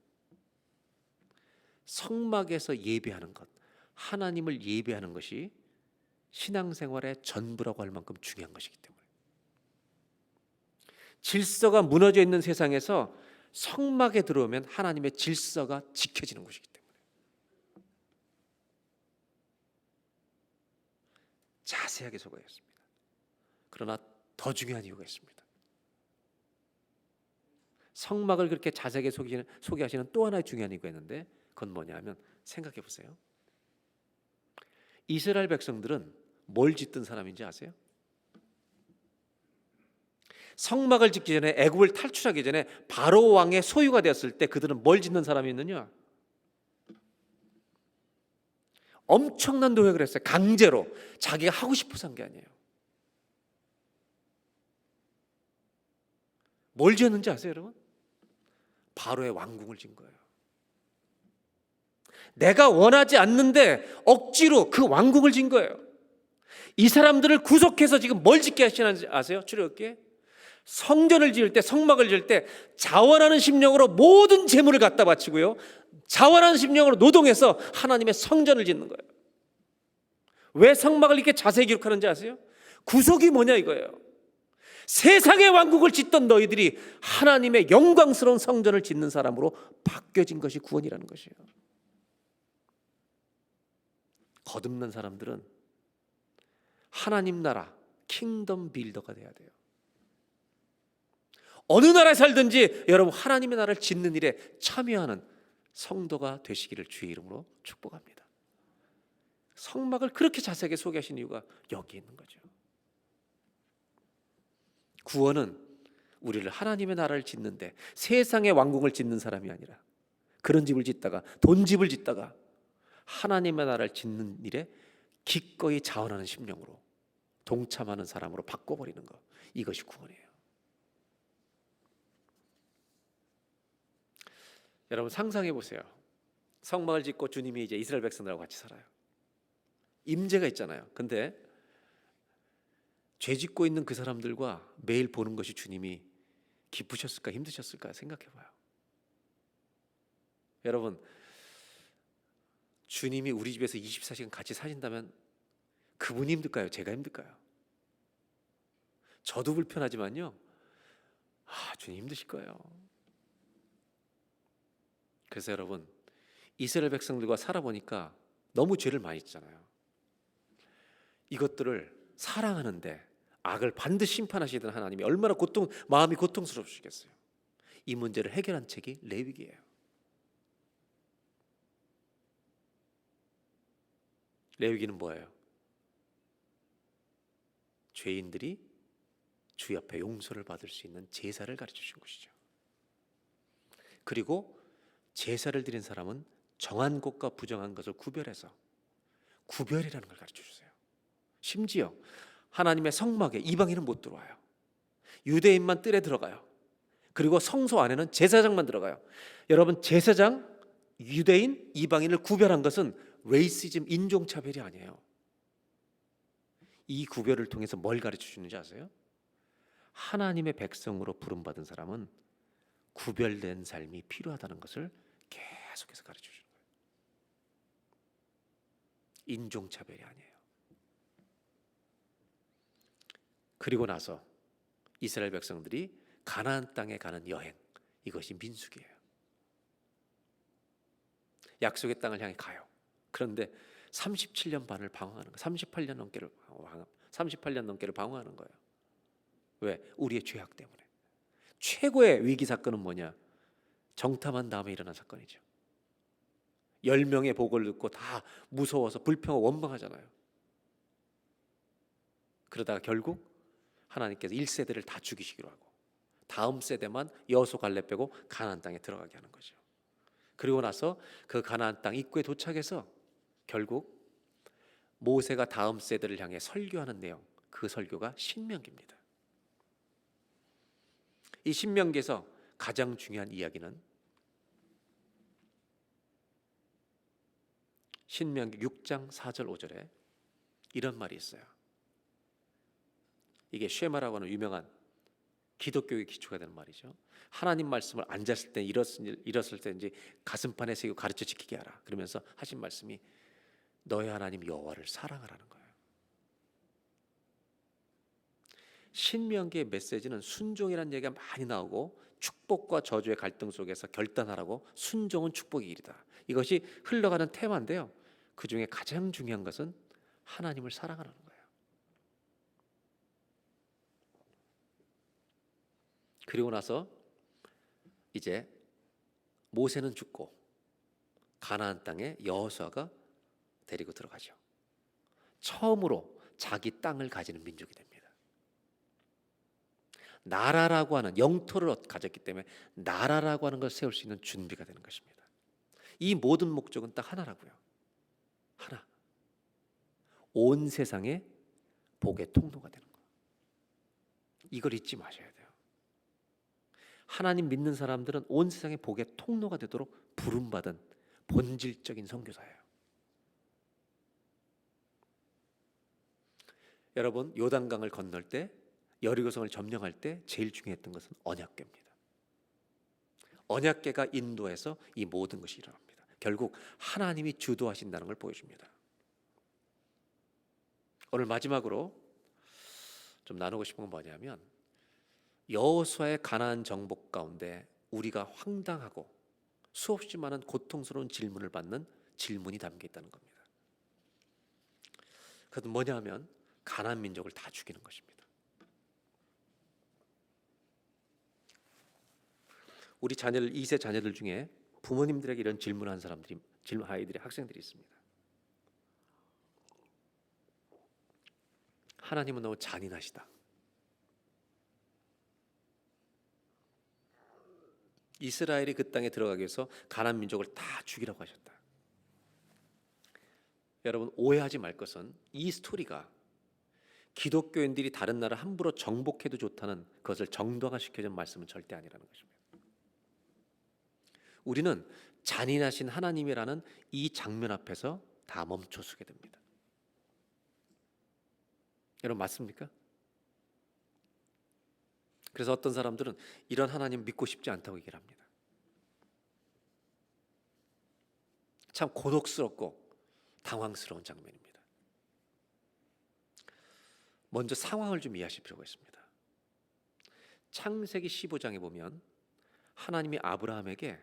성막에서 예배하는 것, 하나님을 예배하는 것이 신앙생활의 전부라고 할 만큼 중요한 것이기 때문에, 질서가 무너져 있는 세상에서 성막에 들어오면 하나님의 질서가 지켜지는 것이기 때문에 자세하게 적어야 했습니다. 그러나 더 중요한 이유가 있습니다. 성막을 그렇게 자세하게 소개하시는 또 하나의 중요한 이유가 있는데, 그건 뭐냐면, 생각해 보세요. 이스라엘 백성들은 뭘 짓던 사람인지 아세요? 성막을 짓기 전에, 애굽을 탈출하기 전에 바로 왕의 소유가 되었을 때 그들은 뭘 짓는 사람이었느냐? 엄청난 노획을 했어요. 강제로. 자기가 하고 싶어서 한 게 아니에요. 뭘 지었는지 아세요, 여러분? 바로의 왕궁을 짓는 거예요. 내가 원하지 않는데 억지로 그 왕궁을 짓는 거예요. 이 사람들을 구속해서 지금 뭘 짓게 하시는지 아세요? 출애굽기에 성전을 지을 때, 성막을 지을 때 자원하는 심령으로 모든 재물을 갖다 바치고요, 자원하는 심령으로 노동해서 하나님의 성전을 짓는 거예요. 왜 성막을 이렇게 자세히 기록하는지 아세요? 구속이 뭐냐 이거예요. 세상의 왕국을 짓던 너희들이 하나님의 영광스러운 성전을 짓는 사람으로 바뀌어진 것이 구원이라는 것이에요. 거듭난 사람들은 하나님 나라 킹덤 빌더가 돼야 돼요. 어느 나라에 살든지 여러분 하나님의 나라를 짓는 일에 참여하는 성도가 되시기를 주의 이름으로 축복합니다. 성막을 그렇게 자세하게 소개하신 이유가 여기 있는 거죠. 구원은 우리를 하나님의 나라를 짓는데 세상의 왕궁을 짓는 사람이 아니라 그런 집을 짓다가 돈집을 짓다가 하나님의 나라를 짓는 일에 기꺼이 자원하는 심령으로 동참하는 사람으로 바꿔버리는 것, 이것이 구원이에요. 여러분 상상해 보세요. 성막을 짓고 주님이 이제 이스라엘 백성들하고 같이 살아요. 임재가 있잖아요. 근데 죄 짓고 있는 그 사람들과 매일 보는 것이 주님이 기쁘셨을까 힘드셨을까 생각해 봐요. 여러분 주님이 우리 집에서 24시간 같이 사신다면 그분이 힘들까요? 제가 힘들까요? 저도 불편하지만요, 주님 힘드실 거예요. 그래서 여러분 이스라엘 백성들과 살아보니까 너무 죄를 많이 했잖아요. 이것들을 사랑하는데 악을 반드시 심판하시던 하나님이 얼마나 마음이 고통스러우시겠어요. 이 문제를 해결한 책이 레위기예요. 레위기는 뭐예요? 죄인들이 주 앞에 용서를 받을 수 있는 제사를 가르쳐 주신 것이죠. 그리고 제사를 드린 사람은 정한 것과 부정한 것을 구별해서 구별이라는 걸 가르쳐 주세요. 심지어 하나님의 성막에 이방인은 못 들어와요. 유대인만 뜰에 들어가요. 그리고 성소 안에는 제사장만 들어가요. 여러분 제사장, 유대인, 이방인을 구별한 것은 레이시즘, 인종차별이 아니에요. 이 구별을 통해서 뭘 가르쳐 주는지 아세요? 하나님의 백성으로 부름받은 사람은 구별된 삶이 필요하다는 것을 계속해서 가르쳐 주는 거예요. 인종차별이 아니에요. 그리고 나서 이스라엘 백성들이 가나안 땅에 가는 여행, 이것이 민수기예요. 약속의 땅을 향해 가요. 그런데 37년 반을 방황하는 거예요. 38년 넘게를 방황하는 거예요. 왜? 우리의 죄악 때문에. 최고의 위기 사건은 뭐냐? 정탐한 다음에 일어난 사건이죠. 10명의 보고를 듣고 다 무서워서 불평하고 원망하잖아요. 그러다가 결국 하나님께서 1세대를 다 죽이시기로 하고 다음 세대만 여호수 갈렙 빼고 가나안 땅에 들어가게 하는 거죠. 그리고 나서 그 가나안 땅 입구에 도착해서 결국 모세가 다음 세대를 향해 설교하는 내용, 그 설교가 신명기입니다. 이 신명기에서 가장 중요한 이야기는 신명기 6장 4절 5절에 이런 말이 있어요. 이게 쉐마라고 하는 유명한 기독교의 기초가 되는 말이죠. 하나님 말씀을 앉았을 때 일었을 때인지 가슴판에 새기고 가르쳐 지키게 하라. 그러면서 하신 말씀이 너의 하나님 여호와를 사랑하라는 거예요. 신명기의 메시지는 순종이라는 얘기가 많이 나오고 축복과 저주의 갈등 속에서 결단하라고, 순종은 축복의 길이다. 이것이 흘러가는 테마인데요. 그 중에 가장 중요한 것은 하나님을 사랑하라는 거예요. 그리고 나서 이제 모세는 죽고 가나안 땅에 여호수아가 데리고 들어가죠. 처음으로 자기 땅을 가지는 민족이 됩니다. 나라라고 하는 영토를 가졌기 때문에 나라라고 하는 걸 세울 수 있는 준비가 되는 것입니다. 이 모든 목적은 딱 하나라고요. 하나. 온 세상의 복의 통로가 되는 거. 이걸 잊지 마셔야 돼요. 하나님 믿는 사람들은 온 세상의 복의 통로가 되도록 부름받은 본질적인 선교사예요. 여러분, 요단강을 건널 때, 여리고성을 점령할 때 제일 중요했던 것은 언약궤입니다. 언약궤가 인도해서 이 모든 것이 일어납니다. 결국 하나님이 주도하신다는 걸 보여줍니다. 오늘 마지막으로 좀 나누고 싶은 건 뭐냐면, 여호수아의 가나안 정복 가운데 우리가 황당하고 수없이 많은 고통스러운 질문을 받는 질문이 담겨 있다는 겁니다. 그것은 뭐냐면 가나안 민족을 다 죽이는 것입니다. 우리 자녀들, 2세 자녀들 중에 부모님들에게 이런 질문한 사람들이, 아이들이, 학생들이 있습니다. 하나님은 너무 잔인하시다. 이스라엘이 그 땅에 들어가기 위해서 가나안 민족을 다 죽이라고 하셨다. 여러분, 오해하지 말 것은 이 스토리가 기독교인들이 다른 나라 함부로 정복해도 좋다는 것을 정당화시켜준 말씀은 절대 아니라는 것입니다. 우리는 잔인하신 하나님이라는 이 장면 앞에서 다 멈춰서게 됩니다. 여러분, 맞습니까? 그래서 어떤 사람들은 이런 하나님 믿고 싶지 않다고 얘기를 합니다. 참 고독스럽고 당황스러운 장면입니다. 먼저 상황을 좀 이해하실 필요가 있습니다. 창세기 15장에 보면 하나님이 아브라함에게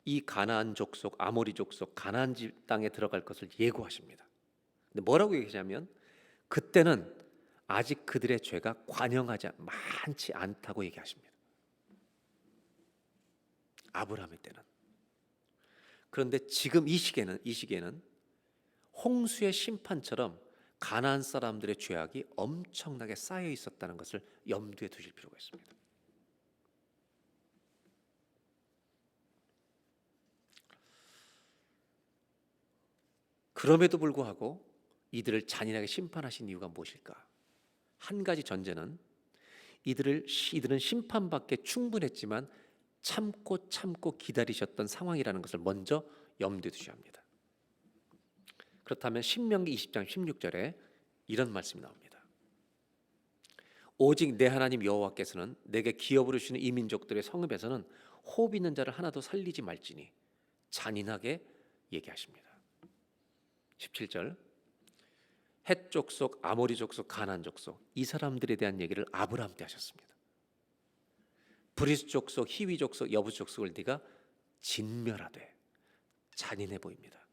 이 가나안 족속, 아모리 족속, 가나안 집 땅에 들어갈 것을 예고하십니다. 근데 뭐라고 얘기하냐면 그때는 아직 그들의 죄가 관영하지 많지 않다고 얘기하십니다. 아브라함의 때는. 그런데 지금 이 시기에는 홍수의 심판처럼 가나안 사람들의 죄악이 엄청나게 쌓여 있었다는 것을 염두에 두실 필요가 있습니다. 그럼에도 불구하고 이들을 잔인하게 심판하신 이유가 무엇일까? 한 가지 전제는 이들은 심판받기에 충분했지만 참고 기다리셨던 상황이라는 것을 먼저 염두에 두셔야 합니다. 그렇다면 신명기 20장 16절에 이런 말씀이 나옵니다. 오직 내 하나님 여호와께서는 내게 기업으로 주시는 이 민족들의 성읍에서는 호흡 있는 자를 하나도 살리지 말지니, 잔인하게 얘기하십니다. 17절, 헷 족속, 아모리 족속, 가나안 족속, 이 사람들에 대한 얘기를 아브라함 때 하셨습니다. 브리스 족속, 히위 족속, 여부스 족속을 네가 진멸하되, 잔인해 보입니다.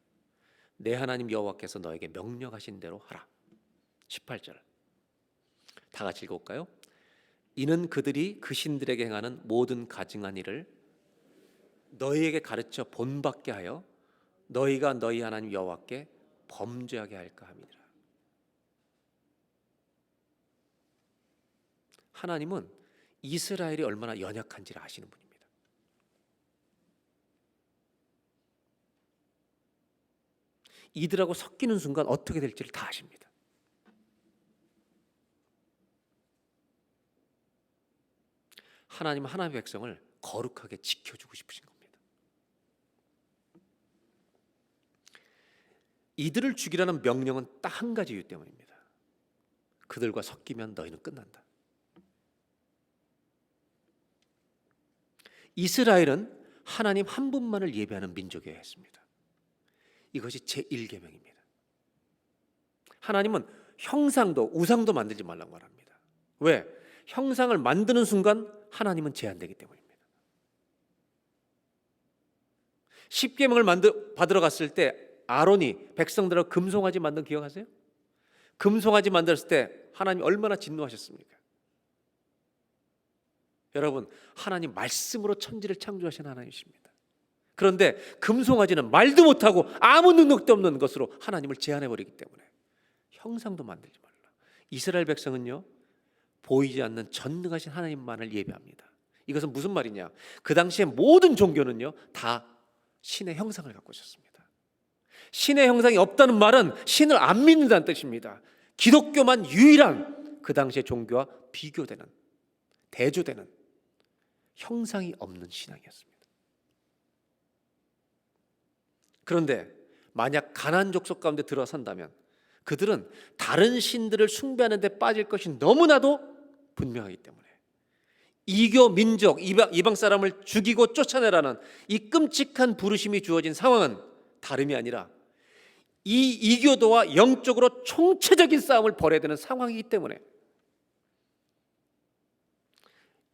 내 하나님 여호와께서 너에게 명령하신 대로 하라. 18절, 다 같이 읽어볼까요? 이는 그들이 그 신들에게 행하는 모든 가증한 일을 너희에게 가르쳐 본받게 하여 너희가 너희 하나님 여호와께 범죄하게 할까 함이니라. 하나님은 이스라엘이 얼마나 연약한지를 아시는 분입니다. 이들하고 섞이는 순간 어떻게 될지를 다 아십니다. 하나님은 하나님의 백성을 거룩하게 지켜주고 싶으신 겁니다. 이들을 죽이라는 명령은 딱 한 가지 이유 때문입니다. 그들과 섞이면 너희는 끝난다. 이스라엘은 하나님 한 분만을 예배하는 민족이어야 했습니다. 이것이 제1계명입니다. 하나님은 형상도 우상도 만들지 말라고 말합니다. 왜? 형상을 만드는 순간 하나님은 제한되기 때문입니다. 10계명을 받으러 갔을 때 아론이 백성들하고 금송아지 만든 기억하세요? 금송아지 만들었을 때 하나님 얼마나 진노하셨습니까? 여러분, 하나님 말씀으로 천지를 창조하신 하나님이십니다. 그런데 금송아지는 말도 못하고 아무 능력도 없는 것으로 하나님을 제한해버리기 때문에 형상도 만들지 말라. 이스라엘 백성은요, 보이지 않는 전능하신 하나님만을 예배합니다. 이것은 무슨 말이냐? 그 당시에 모든 종교는요, 다 신의 형상을 갖고 있었습니다. 신의 형상이 없다는 말은 신을 안 믿는다는 뜻입니다. 기독교만 유일한 그 당시의 종교와 비교되는, 대조되는 형상이 없는 신앙이었습니다. 그런데 만약 가나안 족속 가운데 들어선다면 그들은 다른 신들을 숭배하는 데 빠질 것이 너무나도 분명하기 때문에 이교 민족, 이방 사람을 죽이고 쫓아내라는 이 끔찍한 부르심이 주어진 상황은 다름이 아니라 이 이교도와 영적으로 총체적인 싸움을 벌여야 되는 상황이기 때문에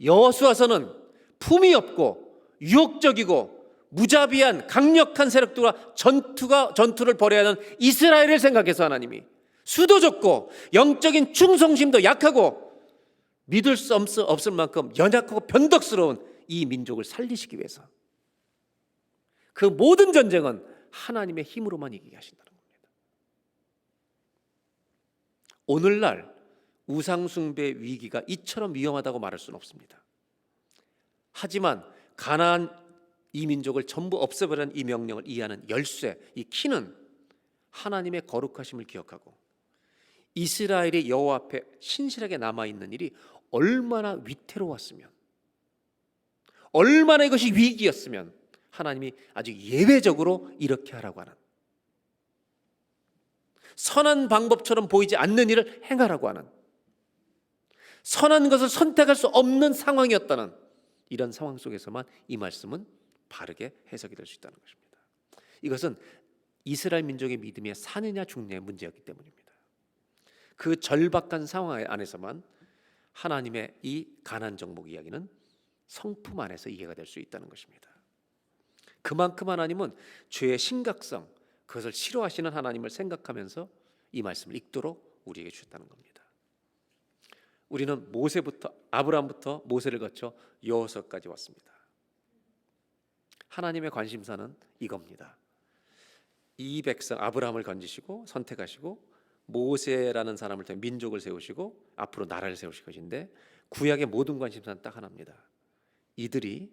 여호수아서는 품이 없고 유혹적이고 무자비한 강력한 세력들과 전투를 벌여야 하는 이스라엘을 생각해서 하나님이 수도 좁고 영적인 충성심도 약하고 믿을 수 없을 만큼 연약하고 변덕스러운 이 민족을 살리시기 위해서 그 모든 전쟁은 하나님의 힘으로만 이기게 하신다는 겁니다. 오늘날 우상숭배 위기가 이처럼 위험하다고 말할 수는 없습니다. 하지만 가나안 이 민족을 전부 없애버리는 이 명령을 이해하는 열쇠, 이 키는 하나님의 거룩하심을 기억하고 이스라엘이 여호와 앞에 신실하게 남아있는 일이 얼마나 위태로웠으면, 얼마나 이것이 위기였으면 하나님이 아주 예외적으로 이렇게 하라고 하는, 선한 방법처럼 보이지 않는 일을 행하라고 하는, 선한 것을 선택할 수 없는 상황이었다는 이런 상황 속에서만 이 말씀은 바르게 해석이 될 수 있다는 것입니다. 이것은 이스라엘 민족의 믿음이 사느냐 죽느냐의 문제였기 때문입니다. 그 절박한 상황 안에서만 하나님의 이 가나안 정복 이야기는 성품 안에서 이해가 될 수 있다는 것입니다. 그만큼 하나님은 죄의 심각성, 그것을 싫어하시는 하나님을 생각하면서 이 말씀을 읽도록 우리에게 주셨다는 겁니다. 우리는 모세부터 아브라함부터 모세를 거쳐 여호수아까지 왔습니다. 하나님의 관심사는 이겁니다. 이 백성 아브라함을 건지시고 선택하시고 모세라는 사람을 통해 민족을 세우시고 앞으로 나라를 세우실 것인데 구약의 모든 관심사는 딱 하나입니다. 이들이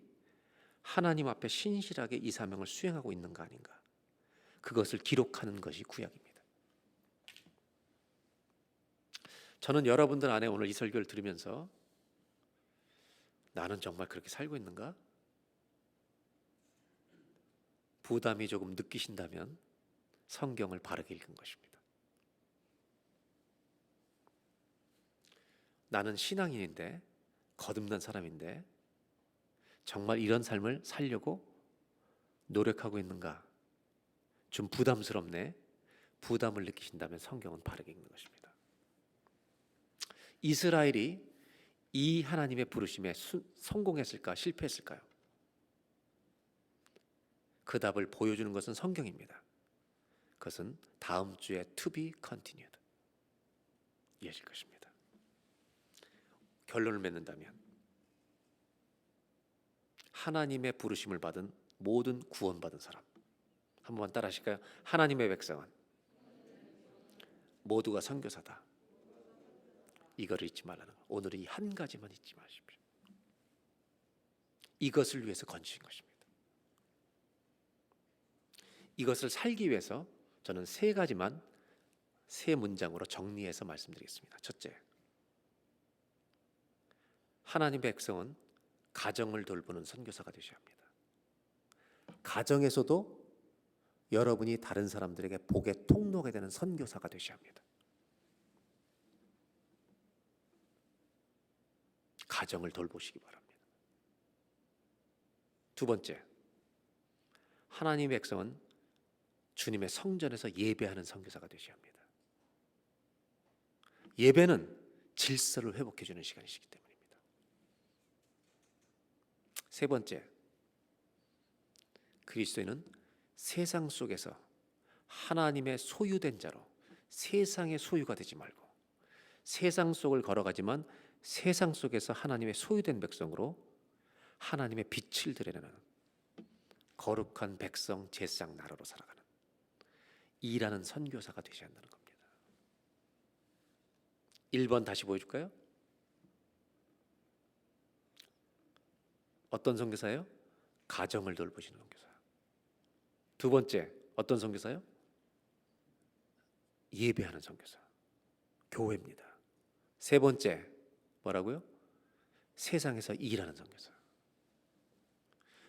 하나님 앞에 신실하게 이 사명을 수행하고 있는가 아닌가, 그것을 기록하는 것이 구약입니다. 저는 여러분들 안에 오늘 이 설교를 들으면서 나는 정말 그렇게 살고 있는가? 부담이 조금 느끼신다면 성경을 바르게 읽은 것입니다. 나는 신앙인인데, 거듭난 사람인데 정말 이런 삶을 살려고 노력하고 있는가? 좀 부담스럽네. 부담을 느끼신다면 성경은 바르게 읽는 것입니다. 이스라엘이 이 하나님의 부르심에 성공했을까 실패했을까요? 그 답을 보여주는 것은 성경입니다. 그것은 다음 주에 to be continued 이어질 것입니다. 결론을 맺는다면 하나님의 부르심을 받은 모든 구원받은 사람, 한 번만 따라 하실까요? 하나님의 백성은 모두가 선교사다. 이거를 잊지 말라는 거. 오늘 이 한 가지만 잊지 마십시오. 이것을 위해서 건지신 것입니다. 이것을 살기 위해서 저는 세 가지만 세 문장으로 정리해서 말씀드리겠습니다. 첫째, 하나님의 백성은 가정을 돌보는 선교사가 되셔야 합니다. 가정에서도 여러분이 다른 사람들에게 복의 통로가 되는 선교사가 되셔야 합니다. 가정을 돌보시기 바랍니다. 두 번째, 하나님의 백성은 주님의 성전에서 예배하는 선교사가 되셔야 합니다. 예배는 질서를 회복해 주는 시간이시기 때문입니다. 세 번째, 그리스도인은 세상 속에서 하나님의 소유된 자로 세상의 소유가 되지 말고 세상 속을 걸어가지만 세상 속에서 하나님의 소유된 백성으로 하나님의 빛을 드러내는 거룩한 백성 제사장 나라로 살아가는 일하는 선교사가 되셔야 한다는 겁니다. 1번 다시 보여줄까요? 어떤 선교사예요? 가정을 돌보시는 선교사. 두 번째, 어떤 선교사요? 예배하는 선교사. 교회입니다. 세 번째, 뭐라고요? 세상에서 일하는 선교사.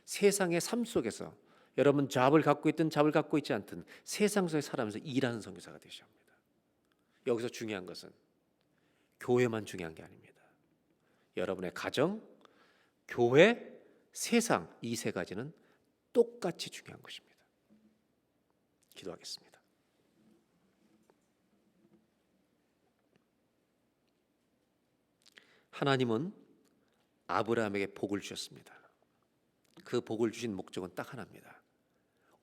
세상의 삶 속에서 여러분 잡을 갖고 있든 잡을 갖고 있지 않든 세상 속에 살아면서 일하는 선교사가 되셔야 합니다. 여기서 중요한 것은 교회만 중요한 게 아닙니다. 여러분의 가정, 교회, 세상 이 세 가지는 똑같이 중요한 것입니다. 기도하겠습니다. 하나님은 아브라함에게 복을 주셨습니다. 그 복을 주신 목적은 딱 하나입니다.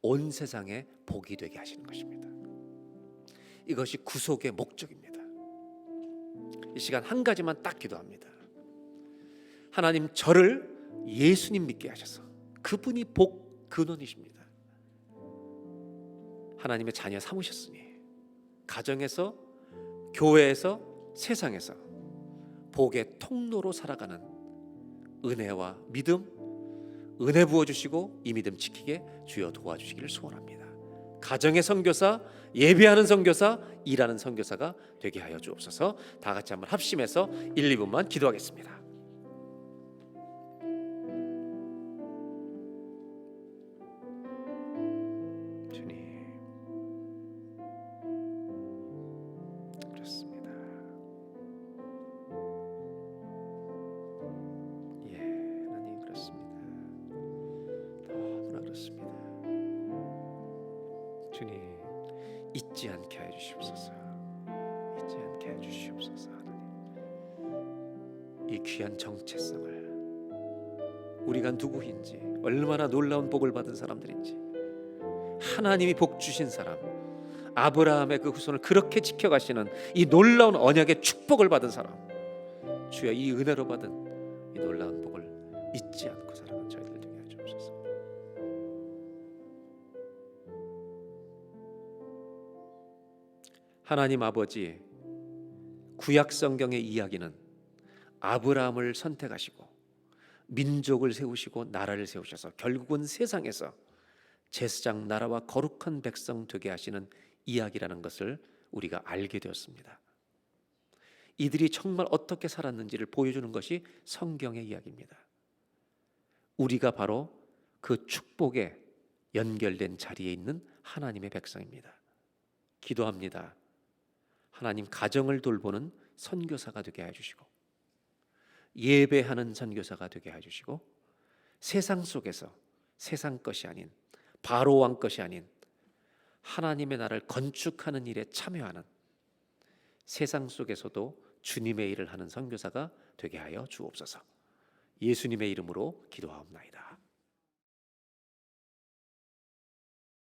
온 세상에 복이 되게 하시는 것입니다. 이것이 구속의 목적입니다. 이 시간 한 가지만 딱 기도합니다. 하나님, 저를 예수님 믿게 하셔서 그분이 복 근원이십니다. 하나님의 자녀 삼으셨으니 가정에서, 교회에서, 세상에서 복의 통로로 살아가는 은혜와 믿음, 은혜 부어주시고 이 믿음 지키게 주여 도와주시기를 소원합니다. 가정의 선교사, 예배하는 선교사, 일하는 선교사가 되게 하여 주옵소서. 다 같이 한번 합심해서 1, 2분만 기도하겠습니다. 주님, 그렇습니다. 예, 하나님 그렇습니다. 너무나 그렇습니다. 주님, 잊지 않게 해 주시옵소서. 잊지 않게 해 주시옵소서. 하나님, 이 귀한 정체성을 우리가 누구인지, 얼마나 놀라운 복을 받은 사람들인지, 하나님이 복 주신 사람, 아브라함의 그 후손을 그렇게 지켜가시는 이 놀라운 언약의 축복을 받은 사람, 주여 이 은혜로 받은 이 놀라운 복을 잊지 않고 살아가는 저희들 되게 해 주옵소서. 하나님 아버지, 구약 성경의 이야기는 아브라함을 선택하시고 민족을 세우시고 나라를 세우셔서 결국은 세상에서 제사장 나라와 거룩한 백성 되게 하시는 이야기라는 것을 우리가 알게 되었습니다. 이들이 정말 어떻게 살았는지를 보여주는 것이 성경의 이야기입니다. 우리가 바로 그 축복에 연결된 자리에 있는 하나님의 백성입니다. 기도합니다. 하나님, 가정을 돌보는 선교사가 되게 해주시고 예배하는 선교사가 되게 해주시고 세상 속에서 세상 것이 아닌 바로 왕 것이 아닌 하나님의 나라를 건축하는 일에 참여하는 세상 속에서도 주님의 일을 하는 선교사가 되게 하여 주옵소서. 예수님의 이름으로 기도하옵나이다.